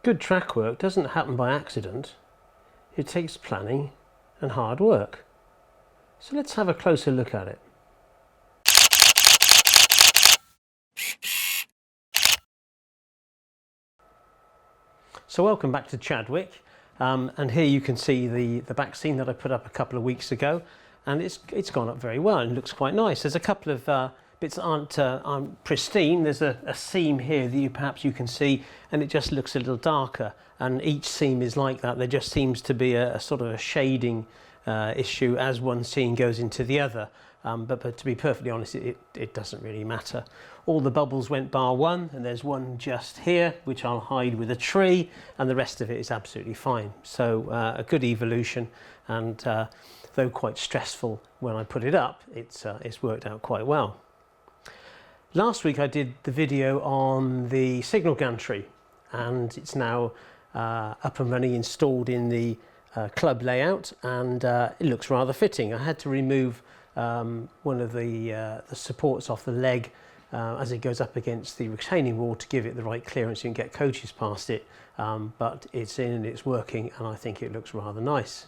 Good track work doesn't happen by accident. It takes planning and hard work. So let's have a closer look at it. So welcome back to Chadwick, and here you can see the back scene that I put up a couple of weeks ago, and it's gone up very well and looks quite nice. There's a couple of bits that aren't pristine. There's a seam here that perhaps you can see, and it just looks a little darker, and each seam is like that. There just seems to be a sort of a shading issue as one seam goes into the other. But to be perfectly honest, it doesn't really matter. All the bubbles went bar one, and there's one just here which I'll hide with a tree, and the rest of it is absolutely fine. So a good evolution, and though quite stressful when I put it up, it's worked out quite well. Last week I did the video on the signal gantry, and it's now up and running, installed in the club layout, and it looks rather fitting. I had to remove one of the supports off the leg as it goes up against the retaining wall to give it the right clearance and get coaches past it, but it's in and it's working, and I think it looks rather nice.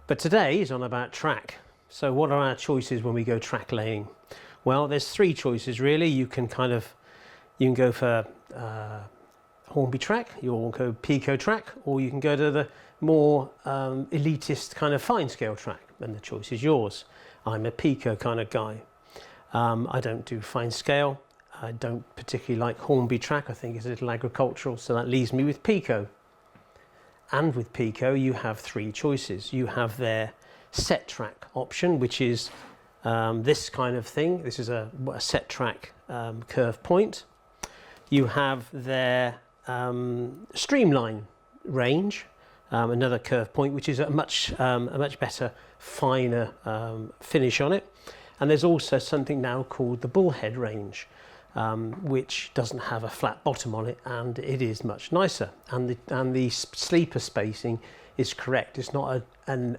But today is on about track. So what are our choices when we go track laying? Well, there's three choices really. You can go for Hornby track, you can go Pico track, or you can go to the more elitist kind of fine scale track, and the choice is yours. I'm a Pico kind of guy. I don't do fine scale. I don't particularly like Hornby track. I think it's a little agricultural, so that leaves me with Pico. And with Pico you have three choices. You have their set track option, which is this kind of thing. This is a set track curve point. You have their streamline range, another curve point, which is a much better, finer finish on it. And there's also something now called the bullhead range, which doesn't have a flat bottom on it, and it is much nicer. And the sleeper spacing is correct. It's not an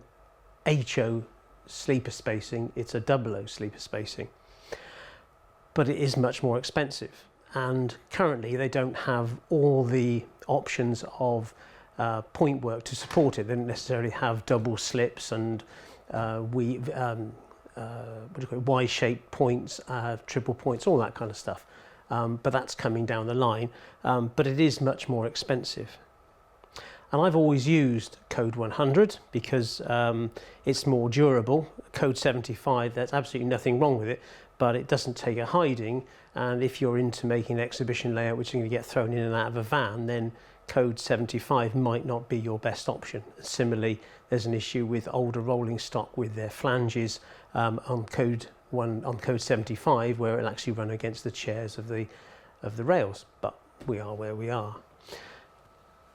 HO sleeper spacing, it's a 00 sleeper spacing. But it is much more expensive, and currently they don't have all the options of point work to support it. They don't necessarily have double slips and Y-shaped points, triple points, all that kind of stuff. But that's coming down the line, but it is much more expensive. And I've always used code 100 because it's more durable. Code 75, there's absolutely nothing wrong with it, but it doesn't take a hiding. And if you're into making an exhibition layout which is going to get thrown in and out of a van, then code 75 might not be your best option. Similarly, there's an issue with older rolling stock with their flanges on code 75, where it'll actually run against the chairs of the rails. But we are where we are.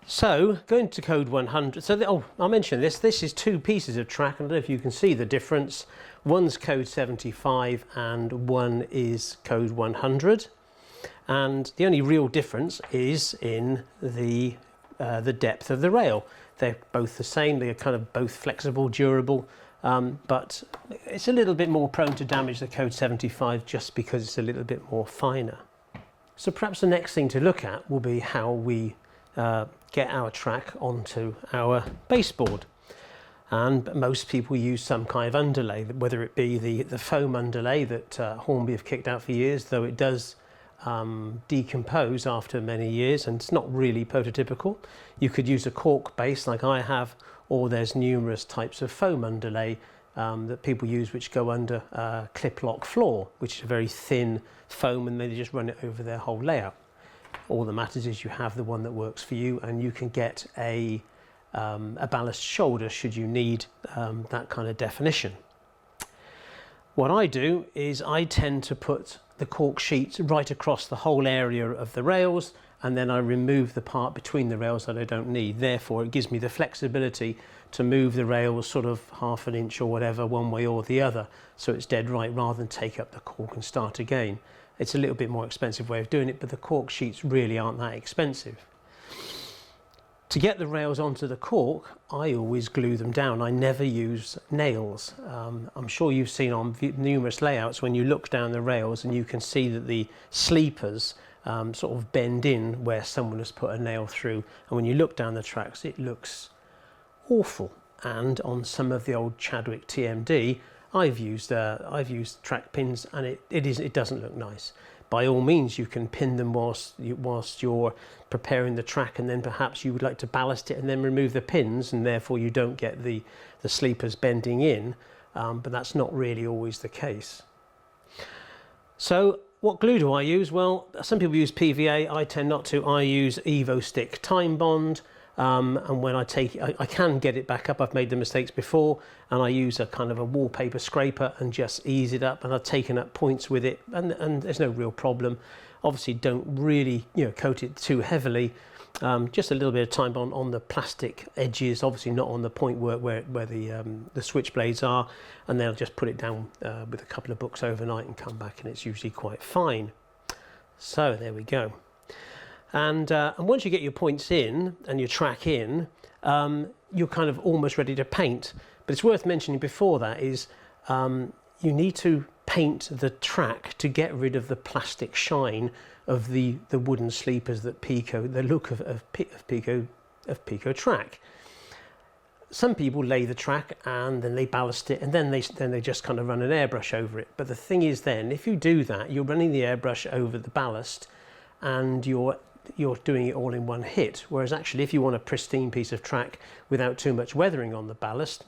So going to code 100, so I'll mention this is two pieces of track, and I don't know if you can see the difference. One's code 75 and one is code 100, and the only real difference is in the depth of the rail. They're both the same, they're kind of both flexible, durable, but it's a little bit more prone to damage, the code 75, just because it's a little bit more finer. So perhaps the next thing to look at will be how we get our track onto our baseboard. And most people use some kind of underlay, whether it be the foam underlay that Hornby have kicked out for years, though it does decompose after many years, and it's not really prototypical. You could use a cork base like I have, or there's numerous types of foam underlay that people use which go under clip lock floor, which is a very thin foam, and they just run it over their whole layout. All that matters is you have the one that works for you, and you can get a ballast shoulder should you need that kind of definition. What I do is I tend to put the cork sheets right across the whole area of the rails, and then I remove the part between the rails that I don't need. Therefore, it gives me the flexibility to move the rails sort of ½ an inch or whatever one way or the other, so it's dead right, rather than take up the cork and start again. It's a little bit more expensive way of doing it, but the cork sheets really aren't that expensive. To get the rails onto the cork, I always glue them down. I never use nails. I'm sure you've seen on numerous layouts when you look down the rails and you can see that the sleepers sort of bend in where someone has put a nail through, and when you look down the tracks it looks awful. And on some of the old Chadwick TMD I've used track pins, and it doesn't look nice. By all means you can pin them whilst you're preparing the track, and then perhaps you would like to ballast it and then remove the pins, and therefore you don't get the sleepers bending in, but that's not really always the case. So what glue do I use? Well, some people use PVA, I tend not to. I use Evo Stick Time Bond, and when I take it, I can get it back up. I've made the mistakes before, and I use a kind of a wallpaper scraper and just ease it up, and I've taken up points with it, and there's no real problem. Obviously don't really coat it too heavily, just a little bit of Time Bond on the plastic edges, obviously not on the point work where the switch blades are, and then I'll just put it down with a couple of books overnight and come back, and it's usually quite fine. So there we go. And once you get your points in and your track in, you're kind of almost ready to paint. But it's worth mentioning before that is you need to paint the track to get rid of the plastic shine of the wooden sleepers that Pico, the look of Pico track. Some people lay the track and then they ballast it, and then they just kind of run an airbrush over it. But the thing is, then if you do that, you're running the airbrush over the ballast, and you're doing it all in one hit. Whereas actually, if you want a pristine piece of track without too much weathering on the ballast,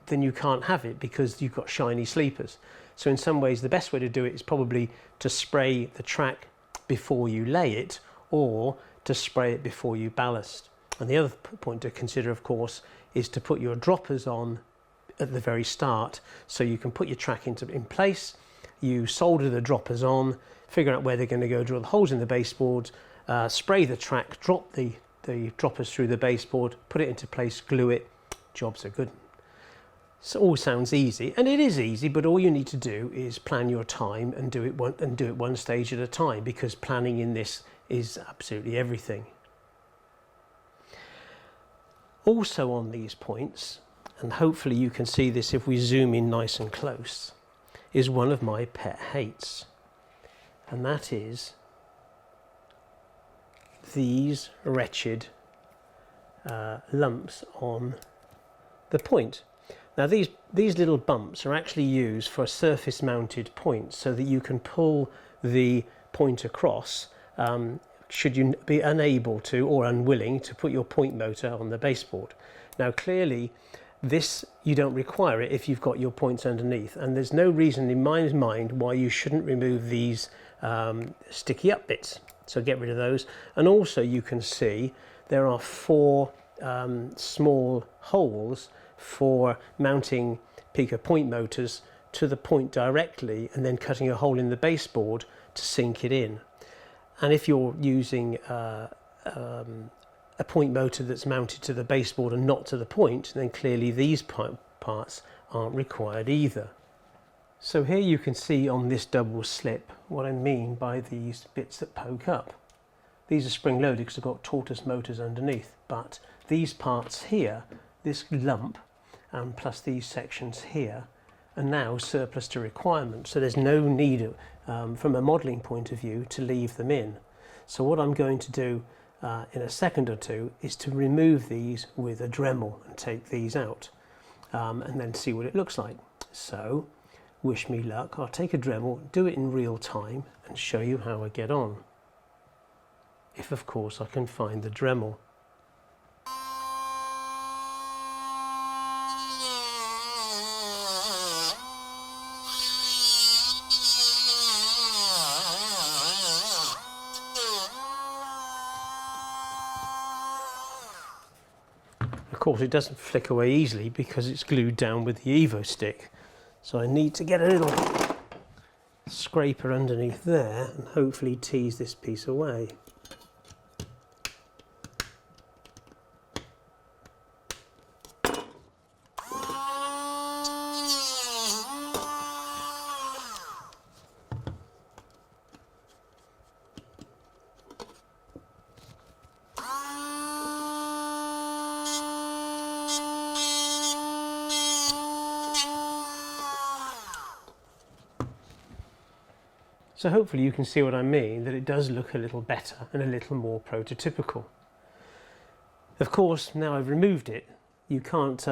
then you can't have it because you've got shiny sleepers. So in some ways the best way to do it is probably to spray the track before you lay it, or to spray it before you ballast. And the other point to consider, of course, is to put your droppers on at the very start, so you can put your track in place, you solder the droppers on, figure out where they're going to go, drill the holes in the baseboard, spray the track, drop the droppers through the baseboard, put it into place, glue it, jobs are good. So it all sounds easy, and it is easy, but all you need to do is plan your time and do it one stage at a time, because planning in this is absolutely everything. Also on these points, and hopefully you can see this if we zoom in nice and close, is one of my pet hates, and that is these wretched lumps on the point. Now these little bumps are actually used for surface mounted points, so that you can pull the point across should you be unable to or unwilling to put your point motor on the baseboard. Now clearly this, you don't require it if you've got your points underneath, and there's no reason in my mind why you shouldn't remove these sticky up bits. So get rid of those. And also you can see there are 4 small holes for mounting Pico point motors to the point directly, and then cutting a hole in the baseboard to sink it in. And if you're using a point motor that's mounted to the baseboard and not to the point, then clearly these parts aren't required either. So here you can see on this double slip what I mean by these bits that poke up. These are spring loaded because they've got tortoise motors underneath, but these parts here, this lump, plus these sections here, are now surplus to requirement. So there's no need, from a modelling point of view, to leave them in. So what I'm going to do in a second or two is to remove these with a Dremel and take these out, and then see what it looks like. So wish me luck. I'll take a Dremel, do it in real time, and show you how I get on. If of course I can find the Dremel. Of course it doesn't flick away easily because it's glued down with the Evo stick. So I need to get a little scraper underneath there and hopefully tease this piece away. So hopefully you can see what I mean, that it does look a little better and a little more prototypical. Of course, now I've removed it, you can't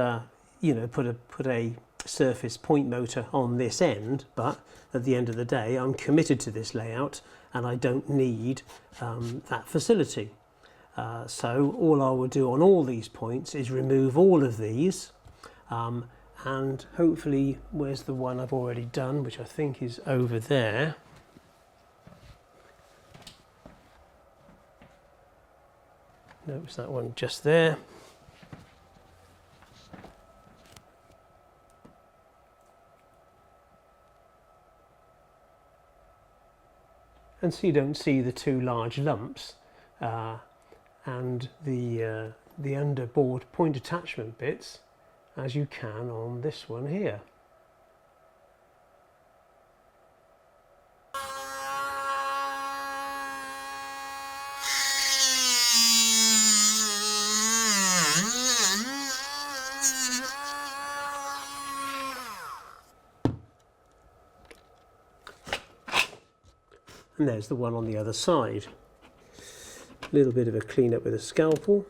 you know, put a surface point motor on this end, but at the end of the day I'm committed to this layout and I don't need that facility. So all I will do on all these points is remove all of these, and hopefully, where's the one I've already done, which I think is over there. No, it's that one just there. And so you don't see the two large lumps and the underboard point attachment bits as you can on this one here. And there's the one on the other side. A little bit of a clean up with a scalpel.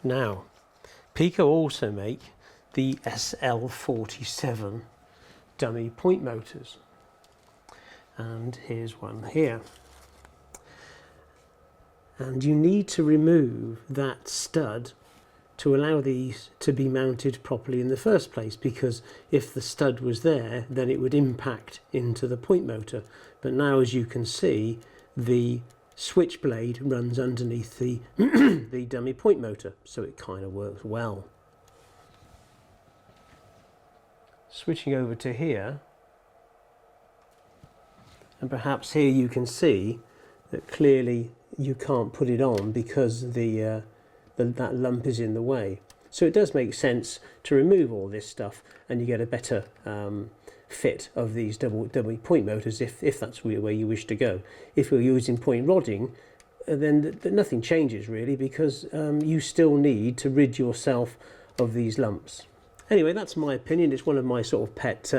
Now, Pico also make the SL47 dummy point motors, and here's one here. And you need to remove that stud to allow these to be mounted properly in the first place, because if the stud was there, then it would impact into the point motor. But now, as you can see, the switchblade runs underneath the the dummy point motor, so it kind of works well. Switching over to here, and perhaps here you can see that clearly you can't put it on because that lump is in the way. So it does make sense to remove all this stuff, and you get a better fit of these dummy point motors if that's where you wish to go. If you're using point rodding, then nothing changes really, because you still need to rid yourself of these lumps. Anyway, that's my opinion. It's one of my sort of pet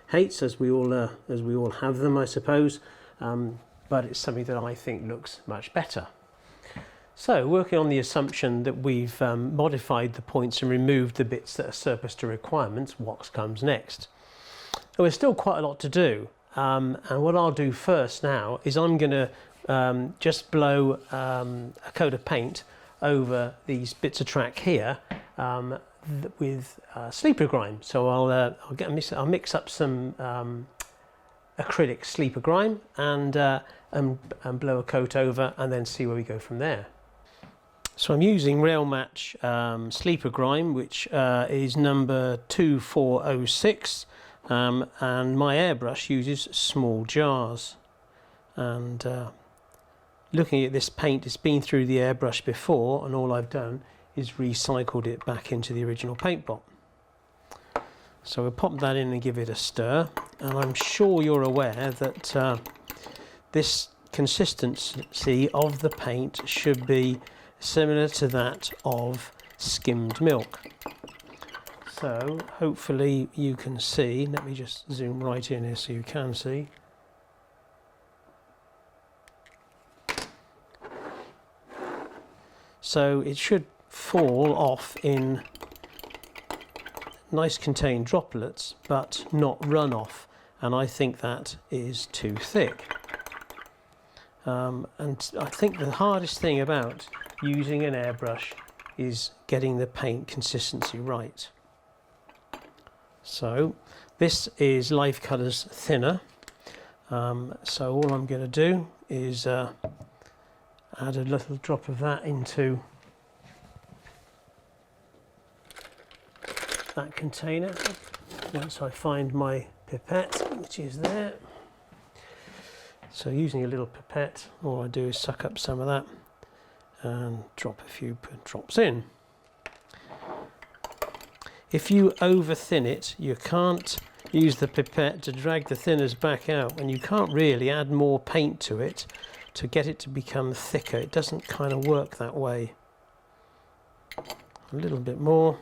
hates, as we all have them, I suppose. But it's something that I think looks much better. So, working on the assumption that we've modified the points and removed the bits that are surplus to requirements, what comes next? Well, there's still quite a lot to do, and what I'll do first now is I'm going to just blow a coat of paint over these bits of track here with sleeper grime. So I'll mix up some acrylic sleeper grime and blow a coat over, and then see where we go from there. So I'm using Rail Match sleeper grime, which is number 2406. And my airbrush uses small jars, and looking at this paint, it's been through the airbrush before, and all I've done is recycled it back into the original paint pot. So we'll pop that in and give it a stir, and I'm sure you're aware that this consistency of the paint should be similar to that of skimmed milk. So hopefully you can see. Let me just zoom right in here so you can see. So it should fall off in nice contained droplets, but not run off, and I think that is too thick. And I think the hardest thing about using an airbrush is getting the paint consistency right. So this is Life Colours thinner. So all I'm going to do is add a little drop of that into that container once I find my pipette, which is there. So using a little pipette, all I do is suck up some of that and drop a few drops in. If you over thin it, you can't use the pipette to drag the thinners back out, and you can't really add more paint to it to get it to become thicker. It doesn't kind of work that way. A little bit more,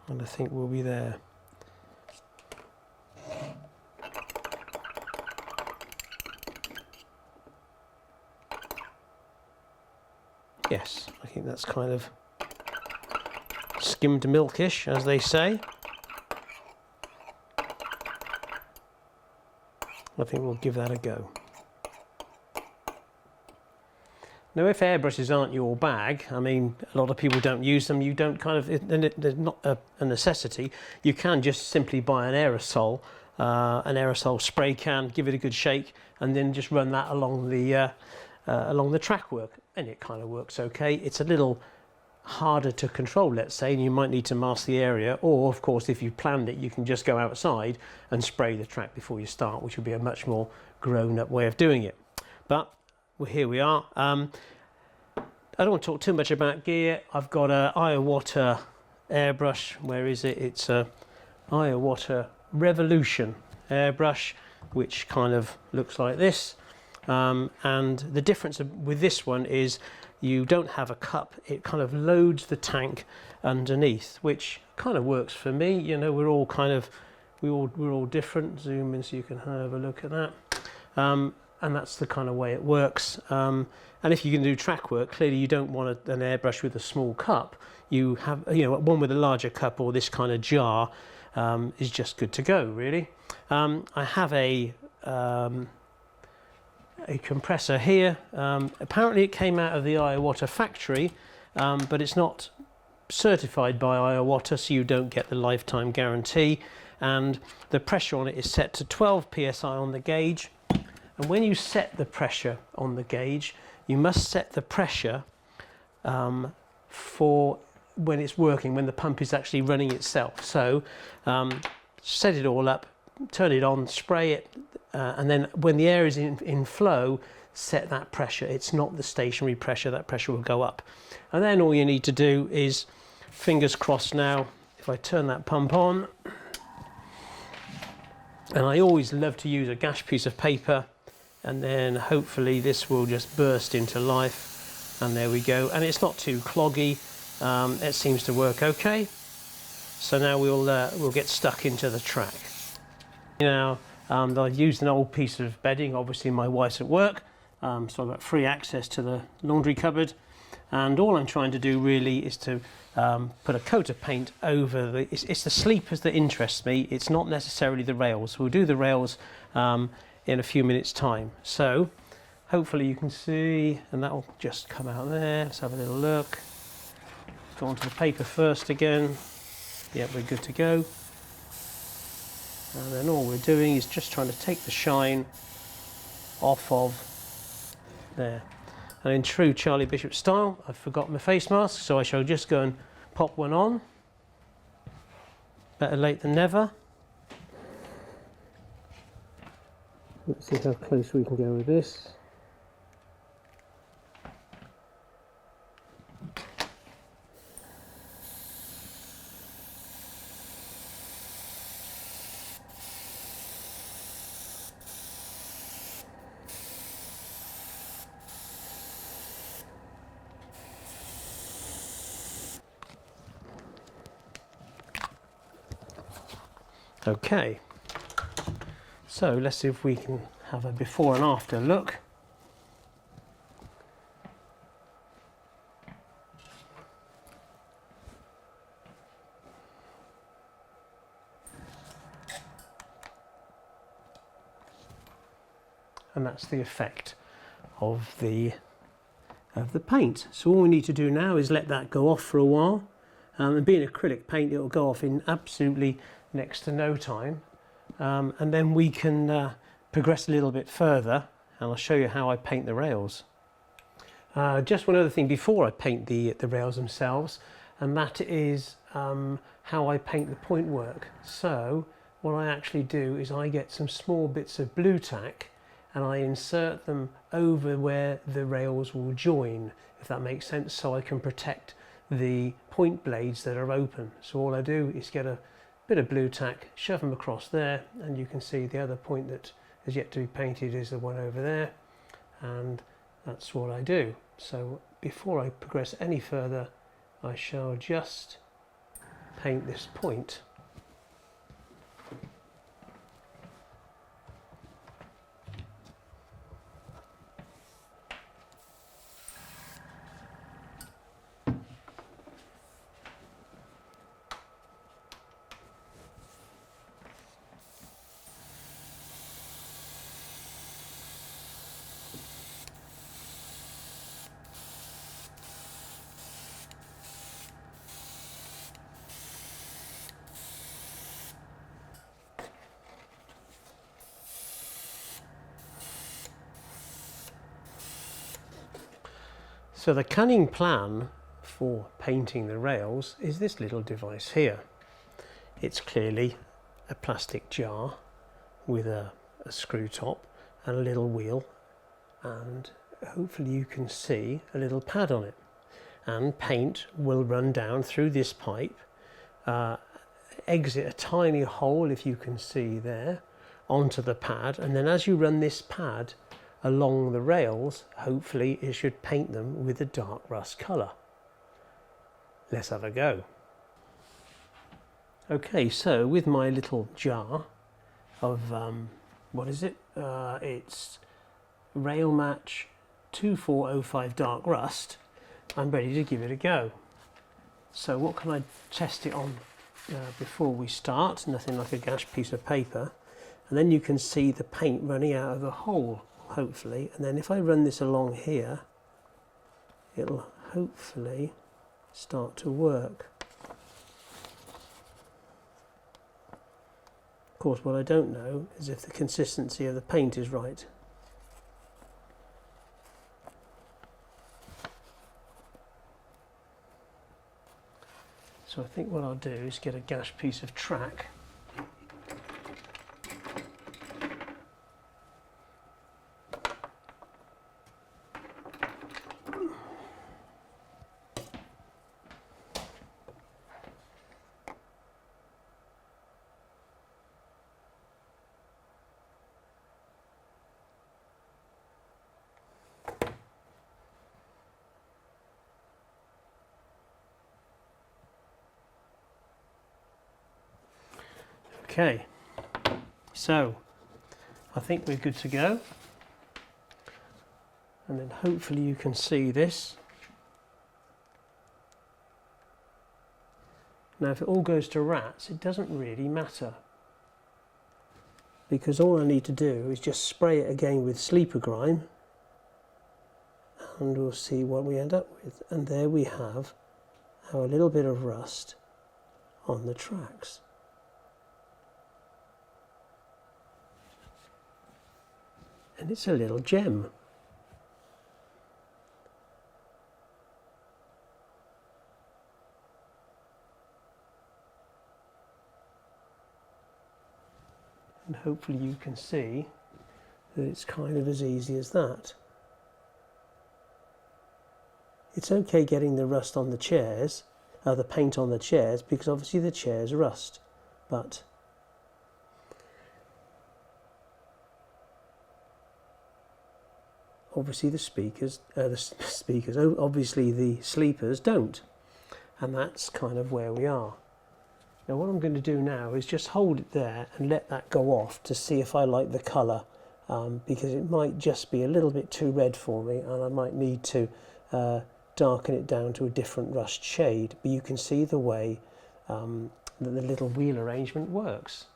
and I think we'll be there. Yes, I think that's kind of skimmed milkish, as they say. I think we'll give that a go. Now, if airbrushes aren't your bag, I mean, a lot of people don't use them, you don't kind of, they're not a necessity. You can just simply buy an aerosol spray can, give it a good shake, and then just run that along the track work, and it kind of works okay. It's a little harder to control, let's say, and you might need to mask the area, or of course if you planned it, you can just go outside and spray the track before you start, which would be a much more grown-up way of doing it. But well, here we are. I don't want to talk too much about gear. I've got a Iowata airbrush. Where is it? It's a Iowata Revolution airbrush, which kind of looks like this. And the difference with this one is you don't have a cup. It kind of loads the tank underneath, which kind of works for me. You know, we're all different. Zoom in so you can have a look at that. And that's the kind of way it works. And if you can do track work, clearly you don't want an airbrush with a small cup. You have, you know, one with a larger cup or this kind of jar is just good to go, really. I have a compressor here. Apparently it came out of the Iowata factory, but it's not certified by Iowata, so you don't get the lifetime guarantee. And the pressure on it is set to 12 psi on the gauge. And when you set the pressure on the gauge, you must set the pressure for when it's working, when the pump is actually running itself. So set it all up, turn it on, spray it, and then when the air is in flow, set that pressure. It's not the stationary pressure, that pressure will go up. And then all you need to do is, fingers crossed now, if I turn that pump on, and I always love to use a gash piece of paper, and then hopefully this will just burst into life, and there we go. And it's not too cloggy, it seems to work okay. So now we'll get stuck into the track. Now I've used an old piece of bedding. Obviously my wife's at work, so I've got free access to the laundry cupboard, and all I'm trying to do really is to put a coat of paint over the, it's the sleepers that interests me. It's not necessarily the rails. We'll do the rails in a few minutes time. So hopefully you can see, and that will just come out there. Let's have a little look. Go onto the paper first again. Yep, we're good to go. And then all we're doing is just trying to take the shine off of there. And in true Charlie Bishop style, I've forgotten my face mask, so I shall just go and pop one on. Better late than never. Let's see how close we can go with this. Okay, so let's see if we can have a before and after look. And that's the effect of the of the paint. So all we need to do now is let that go off for a while, and being acrylic paint, it will go off in absolutely next to no time, and then we can progress a little bit further, and I'll show you how I paint the rails. Just one other thing before I paint the rails themselves, and that is how I paint the point work. So what I actually do is I get some small bits of blue tack and I insert them over where the rails will join, if that makes sense, so I can protect the point blades that are open. So all I do is get a bit of blue tack, shove them across there, and you can see the other point that is yet to be painted is the one over there, and that's what I do. So before I progress any further, I shall just paint this point. So the cunning plan for painting the rails is this little device here. It's clearly a plastic jar with a screw top and a little wheel, and hopefully you can see a little pad on it, and paint will run down through this pipe, exit a tiny hole, if you can see there, onto the pad, and then as you run this pad along the rails, hopefully it should paint them with a dark rust colour. Let's have a go. Okay, so with my little jar of what is it? It's Rail Match 2405 Dark Rust, I'm ready to give it a go. So what can I test it on before we start? Nothing like a gash piece of paper, and then you can see the paint running out of the hole, hopefully, and then if I run this along here, it'll hopefully start to work. Of course, what I don't know is if the consistency of the paint is right. So I think what I'll do is get a gash piece of track . Okay, so I think we're good to go, and then hopefully you can see this. Now if it all goes to rats, it doesn't really matter, because all I need to do is just spray it again with sleeper grime, and we'll see what we end up with. And there we have our little bit of rust on the tracks. And it's a little gem. And hopefully you can see that it's kind of as easy as that. It's okay getting the rust on the chairs, the paint on the chairs, because obviously the chairs rust, but obviously obviously the sleepers don't, and that's kind of where we are. Now what I'm going to do now is just hold it there and let that go off to see if I like the colour, because it might just be a little bit too red for me, and I might need to darken it down to a different rust shade. But you can see the way that the little wheel arrangement works.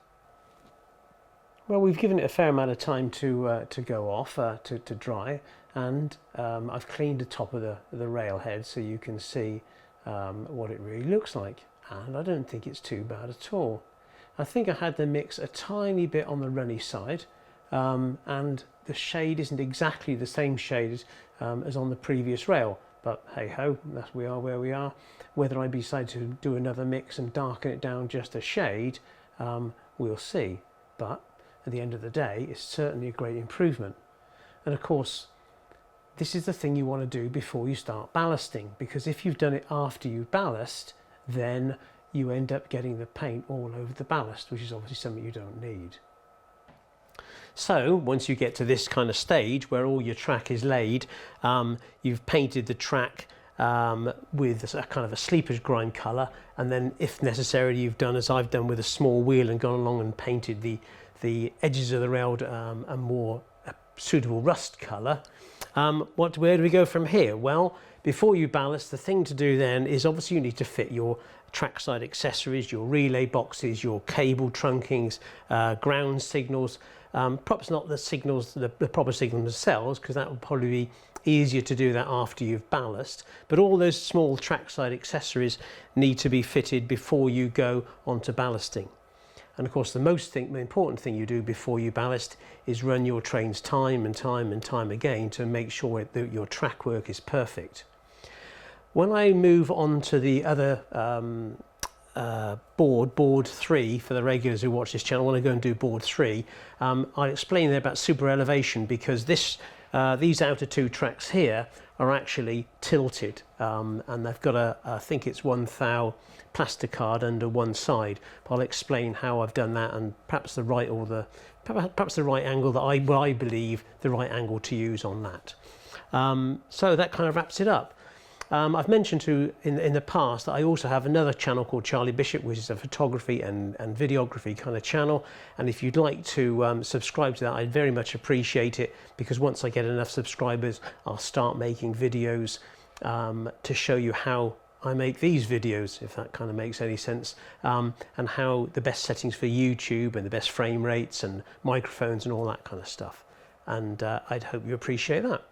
Well, we've given it a fair amount of time to go off, to dry, and I've cleaned the top of the rail head so you can see what it really looks like, and I don't think it's too bad at all. I think I had the mix a tiny bit on the runny side, and the shade isn't exactly the same shade as on the previous rail, but hey ho, we are where we are. Whether I decide to do another mix and darken it down just a shade, we'll see, but at the end of the day it's certainly a great improvement. And of course this is the thing you want to do before you start ballasting, because if you've done it after you ballast, then you end up getting the paint all over the ballast, which is obviously something you don't need. So once you get to this kind of stage where all your track is laid, you've painted the track with a kind of a sleeper's grime colour, and then if necessary you've done as I've done with a small wheel and gone along and painted the edges of the rail a more suitable rust colour. Where do we go from here? Well, before you ballast, the thing to do then is obviously you need to fit your trackside accessories, your relay boxes, your cable trunkings, ground signals, perhaps not the signals, the proper signals themselves, because that would probably be easier to do that after you've ballast, but all those small trackside accessories need to be fitted before you go onto ballasting. And of course the most important thing you do before you ballast is run your trains time and time again to make sure that your track work is perfect. When I move on to the other board 3, for the regulars who watch this channel, when I go and do board 3, I'll explain there about super elevation, because these outer two tracks here are actually tilted, and they've got I think it's 1 thou plasticard under one side. But I'll explain how I've done that, and perhaps the right angle that I believe the right angle to use on that. So that kind of wraps it up. I've mentioned in the past that I also have another channel called Charlie Bishop, which is a photography and videography kind of channel, and if you'd like to subscribe to that, I'd very much appreciate it, because once I get enough subscribers I'll start making videos to show you how I make these videos, if that kind of makes any sense, and how the best settings for YouTube and the best frame rates and microphones and all that kind of stuff, and I'd hope you appreciate that.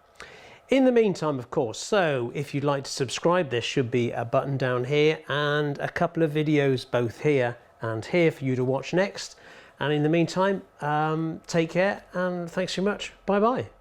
In the meantime, of course, so if you'd like to subscribe, there should be a button down here and a couple of videos both here and here for you to watch next. And in the meantime, take care and thanks very much. Bye bye.